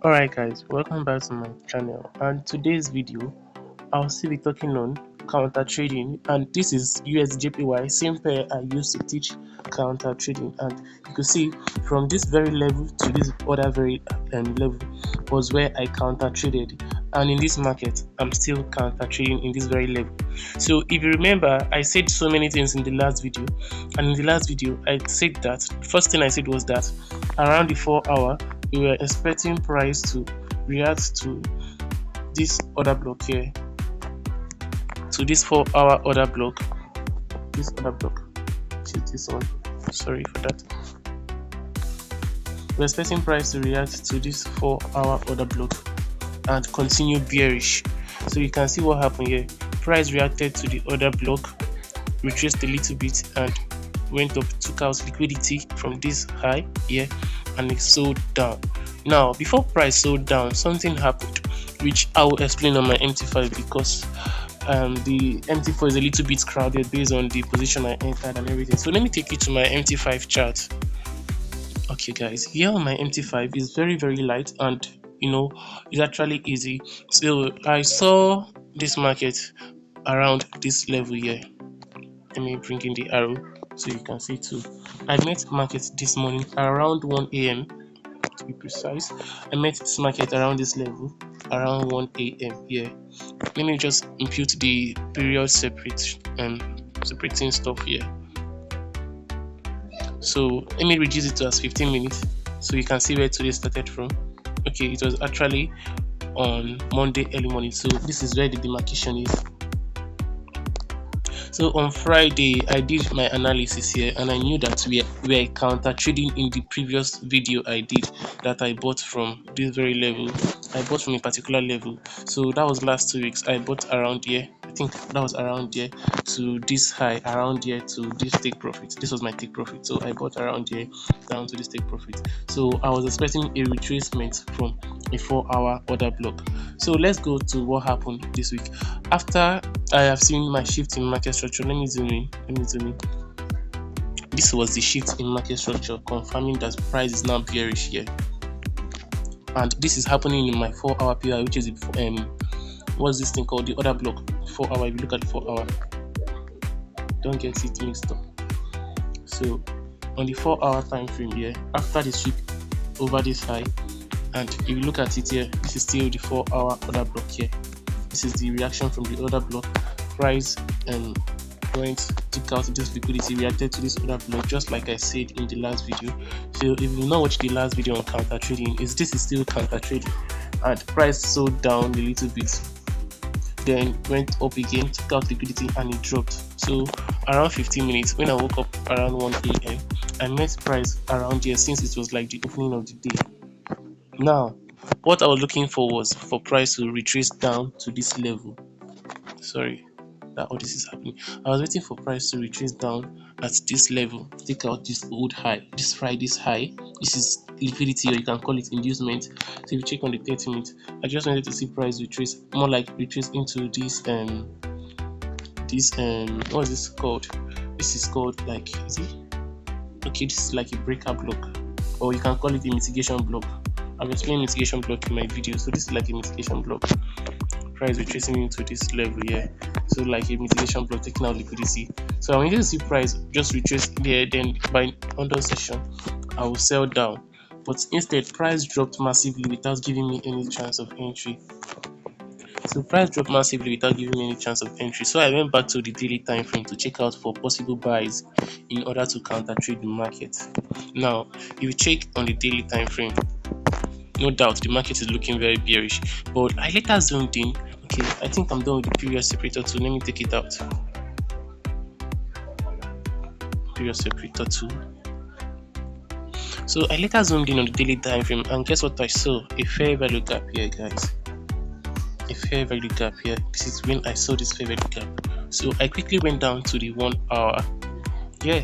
Alright guys, welcome back to my channel, and today's video I'll still be talking on counter trading, and this is USJPY, same pair I used to teach counter trading. And you can see from this very level to this other very level was where I counter traded, and in this market I'm still counter trading in this very level. So if you remember, I said so many things in the last video, and in the last video I said that first thing I said was that around the 4 hour we were expecting price to react to this order block here, to this 4 hour order block, this other block, this one, sorry for that. We're expecting price to react to this 4 hour order block and continue bearish. So you can see what happened here. Price reacted to the order block, retraced a little bit and went up, took out liquidity from this high here, and it sold down. Now before price sold down, something happened which I will explain on my MT5, because the MT4 is a little bit crowded based on the position I entered and everything. So let me take you to my MT5 chart. Okay guys, here on my MT5 is very light, and it's actually easy. So I saw this market around this level here. Let me bring in the arrow so you can see too. I met market this morning around 1 a.m. to be precise. I met this market around this level around 1 a.m. here. Let me just impute the period separating stuff here. So let me reduce it to as 15 minutes so you can see where today started from. Okay, it was actually on Monday early morning, so this is where the demarcation is. So on Friday I did my analysis here, and I knew that we were counter trading in the previous video I did, that I bought from this very level. I bought from a particular level, so that was last 2 weeks. I bought around here, I think that was around here to this high, around here to this take profit. This was my take profit, so I bought around here down to this take profit. So I was expecting a retracement from a 4-hour order block. So let's go to what happened this week. After I have seen my shift in market structure, let me zoom in. This was the shift in market structure, confirming that price is now bearish here, and this is happening in my 4-hour PI, which is what's this thing called, the order block 4-hour. If you look at the 4-hour, don't get it mixed up. So on the 4-hour time frame here, after the sweep over this high, and if you look at it here, this is still the 4-hour order block here. This is the reaction from the order block. Price took out this liquidity, reacted to this order block, just like I said in the last video. So if you not watch the last video on counter trading, this is still counter trading, and price sold down a little bit, then went up again, took out liquidity, and it dropped. So around 15 minutes, when I woke up around 1 a.m, I met price around here, since it was like the opening of the day. Now what I was looking for was for price to retrace down to this level. Sorry that all this is happening. I was waiting for price to retrace down at this level, take out this old high, this Friday's high. This is liquidity, or you can call it inducement. So if you check on the 30 minutes, I just wanted to see price retrace, more like retrace into this what is this called? This is called, like, is it okay, this is like a breaker block, or you can call it a mitigation block. I've explained mitigation block in my video, so this is like a mitigation block. Price retracing into this level here, so like a mitigation block, taking out liquidity. So I wanted to see price just retrace there, then by under session I will sell down, but instead price dropped massively without giving me any chance of entry. So price dropped massively without giving me any chance of entry. So I went back to the daily time frame to check out for possible buys in order to counter trade the market. Now if you check on the daily time frame, no doubt the market is looking very bearish, but I later zoomed in. Okay, I think I'm done with the period separator too. Let me take it out. Period separator too. So I later zoomed in on the daily time frame, and guess what I saw? A fair value gap here, guys. A fair value gap here. This is when I saw this fair value gap. So I quickly went down to the 1 hour. Yeah,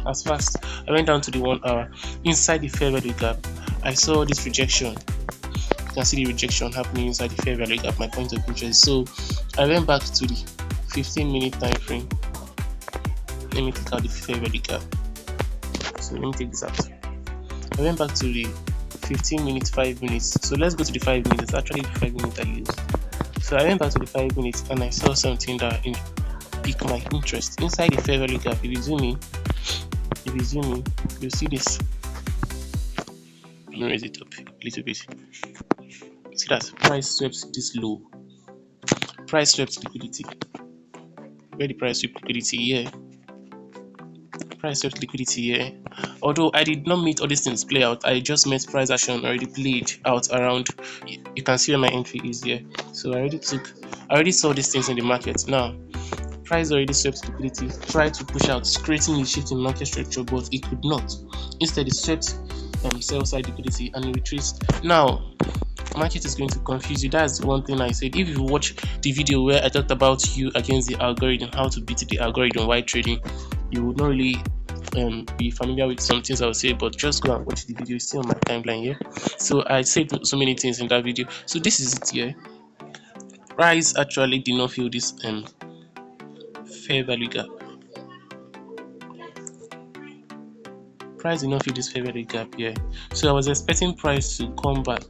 as fast. I went down to the 1 hour. Inside the fair value gap, I saw this rejection. You can see the rejection happening inside the fair value gap, my point of interest. So I went back to the 15-minute time frame. Let me take out the fair value gap. So let me take this out. I went back to the 15 minutes, 5 minutes. So let's go to the 5 minutes. It's actually the 5 minutes I used. So I went back to the 5 minutes and I saw something that piqued my interest. Inside the fair value gap, if you zoom in, you'll see this. Let me raise it up a little bit. See that price swept this low. Price swept liquidity. Where the price swept liquidity here. Price swept liquidity here. Although I did not meet all these things play out, I just met price action already played out around. You can see where my entry is here. So I already saw these things in the market. Now price already swept liquidity, tried to push out, creating a shift in market structure, but it could not. Instead, it swept sell side liquidity and it retraced. Now market is going to confuse you. That's one thing I said. If you watch the video where I talked about you against the algorithm, how to beat the algorithm while trading, you would not really be familiar with some things I would say, but just go and watch the video. It's still on my timeline here. So I said so many things in that video. So this is it here. Price actually did not feel this fair value gap. Price did not feel this fair value gap here. So I was expecting price to come back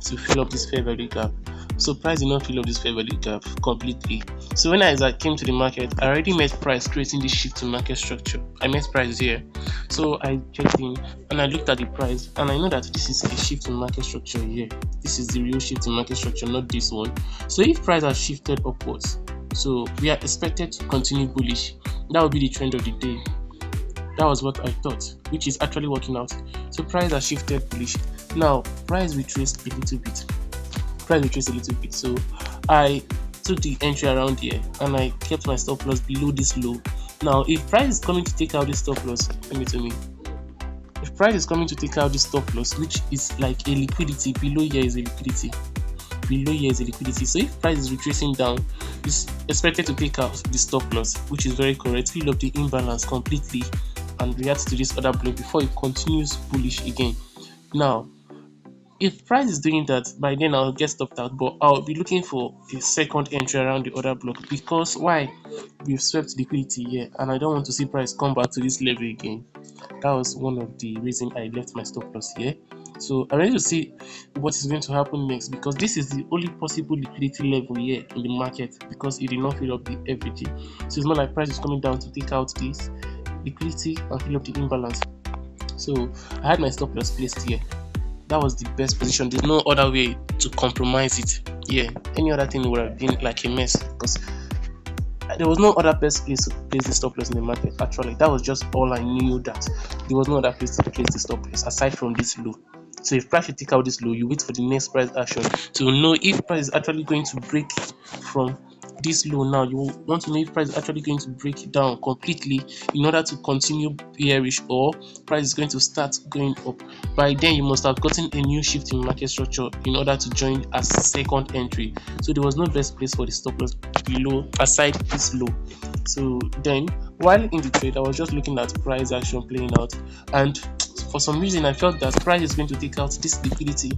to fill up this fair value gap. So price did not fill up this fair value gap completely. So when I came to the market, I already met price creating this shift in market structure. I met price here. So I checked in and I looked at the price and I know that this is a shift in market structure here. This is the real shift in market structure, not this one. So if price has shifted upwards, so we are expected to continue bullish. That would be the trend of the day. That was what I thought, which is actually working out. So price has shifted bullish. Now price retraced a little bit. So I took the entry around here and I kept my stop loss below this low. Now if price is coming to take out this stop loss, if price is coming to take out this stop loss, which is like a liquidity, below here is a liquidity. So if price is retracing down, it's expected to take out the stop loss, which is very correct, fill up the imbalance completely and react to this other block before it continues bullish again. Now if price is doing that, by then I'll get stopped out, but I'll be looking for a second entry around the other block. Because why? We've swept liquidity here and I don't want to see price come back to this level again. That was one of the reasons I left my stop loss here. So I'm ready to see what is going to happen next, because this is the only possible liquidity level here in the market, because it did not fill up the FVG. So it's more like price is coming down to take out this liquidity and fill up the imbalance. So I had my stop loss placed here. That was the best position. There's no other way to compromise it. Yeah, any other thing would have been like a mess, because there was no other best place to place the stop loss in the market. Actually, that was just all I knew, that there was no other place to place the stop loss aside from this low. So if price should take out this low, you wait for the next price action to know if price is actually going to break from this low. Now you want to know if price is actually going to break it down completely in order to continue bearish, or price is going to start going up. By then you must have gotten a new shift in market structure in order to join as second entry. So there was no best place for the stop loss below aside this low. So then while in the trade, I was just looking at price action playing out, and for some reason I felt that price is going to take out this liquidity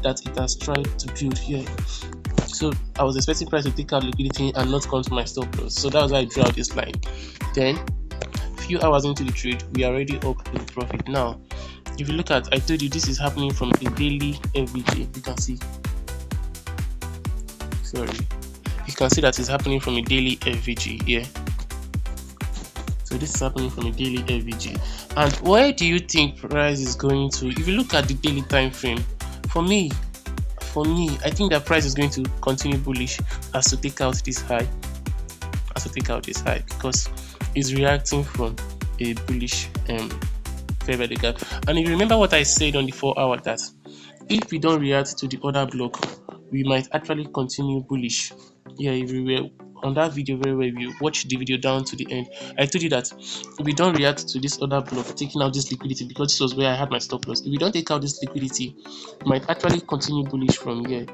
that it has tried to build here. So I was expecting price to take out liquidity and not come to my stop loss. So that was why I drew out this line. Then a few hours into the trade, we are already up in profit. Now if you look at, I told you this is happening from a daily FVG. You can see, that it's happening from a daily FVG here. So this is happening from a daily FVG. And where do you think price is going to? If you look at the daily time frame, for me, I think that price is going to continue bullish as to take out this high, because it's reacting from a bullish fair value gap. And if you remember what I said on the 4 hour, that if we don't react to the other block, we might actually continue bullish. Yeah, if we were on that video very well, if you watch the video down to the end, I told you that if we don't react to this other block, taking out this liquidity, because this was where I had my stop loss, if we don't take out this liquidity, we might actually continue bullish from here.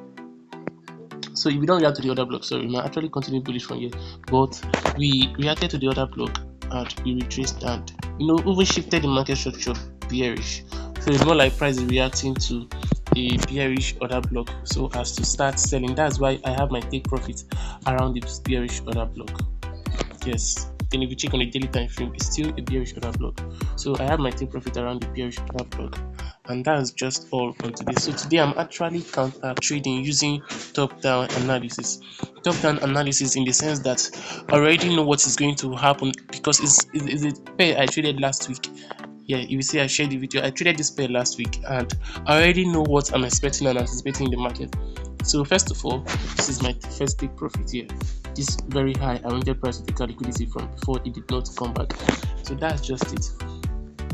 So if we don't react to the other block, we might actually continue bullish from here. But we reacted to the other block and we retraced and even shifted the market structure bearish. So it's more like price is reacting to a bearish order block so as to start selling. That's why I have my take profit around this bearish order block. Yes, then if you check on the daily time frame, it's still a bearish order block. So I have my take profit around the bearish order block, and that's just all on today. So today I'm actually counter trading using top down analysis. Top down analysis in the sense that I already know what is going to happen, because it's a pair I traded last week. Yeah, if you see I shared the video, I traded this pair last week, and I already know what I'm expecting and anticipating in the market. So first of all, this is my first take profit here. This very high I wanted price to take out liquidity from before it did not come back. So that's just it.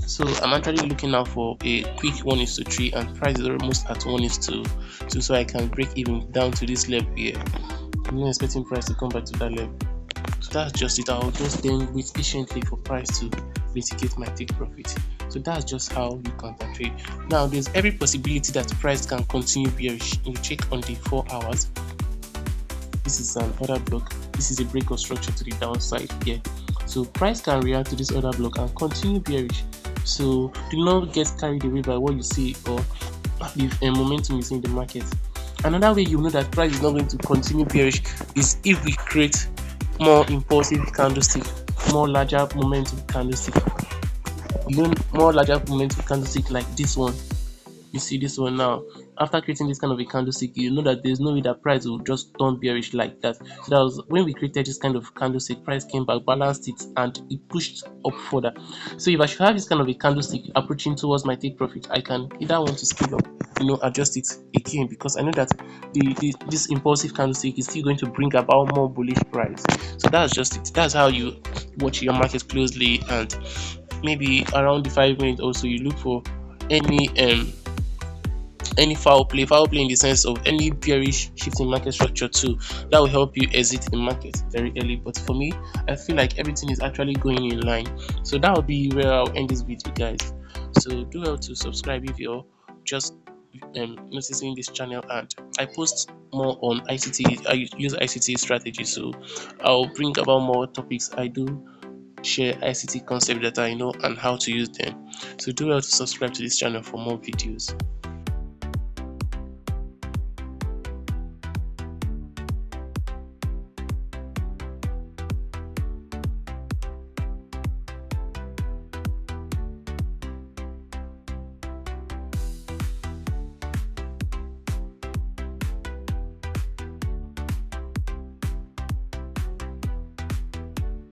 So I'm actually looking out for a quick 1:3, and price is almost at 1:2, so I can break even down to this level here. I'm not expecting price to come back to that level. So that's just it. I'll just then wait patiently for price to mitigate my take profit. So that's just how you counter trade. Now there's every possibility that price can continue bearish. You check on the 4 hours. This is an order block. This is a break of structure to the downside here. So price can react to this order block and continue bearish. So do not get carried away by what you see or the momentum you see in the market. Another way you know that price is not going to continue bearish is if we create more impulsive candlestick, more larger momentum candlestick. More larger momentum candlestick like this one. You see this one now. After creating this kind of a candlestick, you know that there's no way that price will just turn bearish like that. So that was when we created this kind of candlestick, price came back, balanced it, and it pushed up further. So if I should have this kind of a candlestick approaching towards my take profit, I can either want to scale up, adjust it again, because I know that this impulsive candlestick is still going to bring about more bullish price. So that's just it. That's how you watch your market closely, and maybe around the 5 minutes also you look for any foul play in the sense of any bearish shift in market structure too. That will help you exit the market very early. But for me, I feel like everything is actually going in line. So that will be where I'll end this video, guys. So do well to subscribe if you're just noticing this channel, and I post more on ICT. I use ICT strategy, so I'll bring about more topics. I do share ICT concepts that I know and how to use them. So do well to subscribe to this channel for more videos.